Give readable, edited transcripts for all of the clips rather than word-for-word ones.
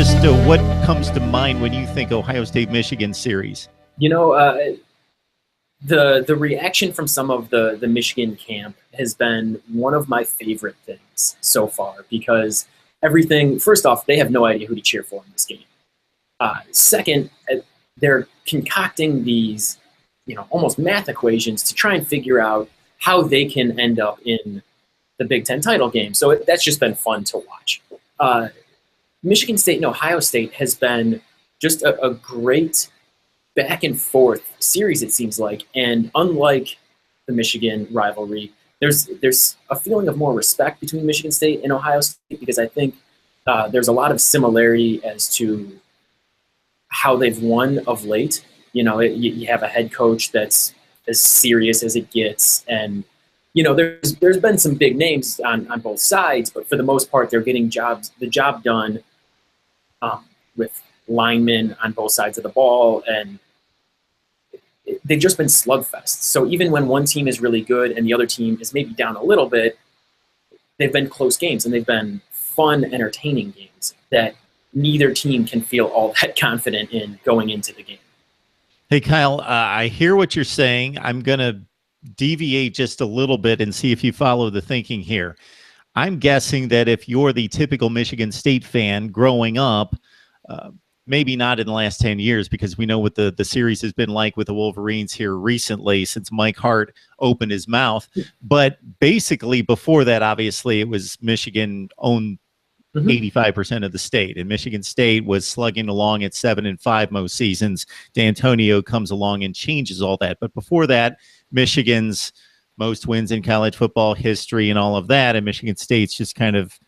just what comes to mind when you think Ohio State-Michigan series? You know, the reaction from some of the Michigan camp has been one of my favorite things so far, because everything, first off, they have no idea who to cheer for in this game. Second, they're concocting these, almost math equations to try and figure out how they can end up in the Big Ten title game. So that's just been fun to watch. Michigan State and Ohio State has been just a great back and forth series, it seems like. And unlike the Michigan rivalry, there's a feeling of more respect between Michigan State and Ohio State, because I think there's a lot of similarity as to how they've won of late. You have a head coach that's as serious as it gets, and there's been some big names on both sides, but for the most part, they're getting the job done with linemen on both sides of the ball, and they've just been slugfests. So even when one team is really good and the other team is maybe down a little bit, they've been close games, and they've been fun, entertaining games that neither team can feel all that confident in going into the game. Hey, Kyle, I hear what you're saying. I'm going to deviate just a little bit and see if you follow the thinking here. I'm guessing that if you're the typical Michigan State fan growing up, maybe not in the last 10 years, because we know what the series has been like with the Wolverines here recently since Mike Hart opened his mouth. But basically before that, obviously, it was Michigan owned 85% of the state, and Michigan State was slugging along at 7-5 most seasons. D'Antonio comes along and changes all that. But before that, Michigan's most wins in college football history and all of that, and Michigan State's just kind of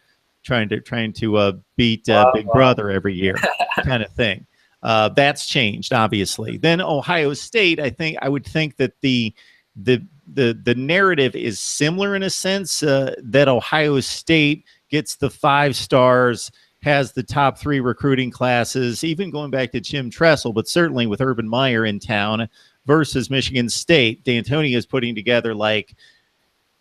trying to beat Big Brother every year kind of thing. That's changed, obviously. Then Ohio State, I would think that the narrative is similar in a sense, that Ohio State gets the 5 stars, has the top 3 recruiting classes, even going back to Jim Tressel, but certainly with Urban Meyer in town, versus Michigan State. D'Antonio is putting together like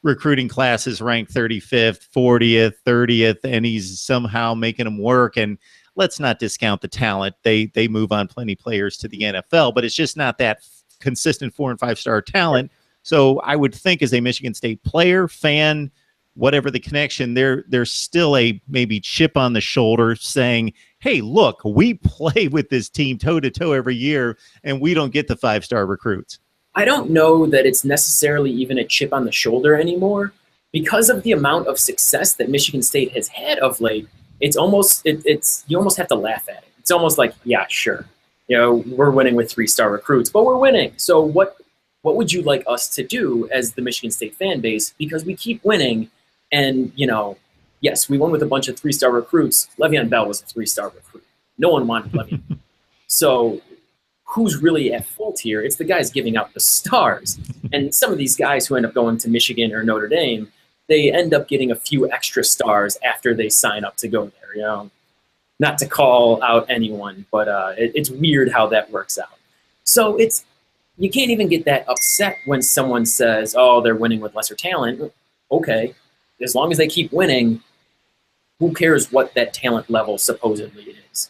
recruiting classes ranked 35th, 40th, 30th, and he's somehow making them work. And let's not discount the talent. They move on plenty players to the NFL, but it's just not that consistent 4- and 5-star talent. So I would think as a Michigan State player, fan, whatever the connection, there's still a maybe chip on the shoulder saying, hey, look, we play with this team toe-to-toe every year, and we don't get the 5-star recruits. I don't know that it's necessarily even a chip on the shoulder anymore, because of the amount of success that Michigan State has had of late. It's almost you almost have to laugh at it. It's almost like, yeah, sure, we're winning with 3-star recruits, but we're winning. So what would you like us to do as the Michigan State fan base? Because we keep winning, and yes, we won with a bunch of 3-star recruits. Le'Veon Bell was a 3-star recruit. No one wanted Le'Veon. So who's really at fault here? It's the guys giving out the stars. And some of these guys who end up going to Michigan or Notre Dame, they end up getting a few extra stars after they sign up to go there. Not to call out anyone, but it's weird how that works out. So you can't even get that upset when someone says, oh, they're winning with lesser talent. Okay, as long as they keep winning, who cares what that talent level supposedly is?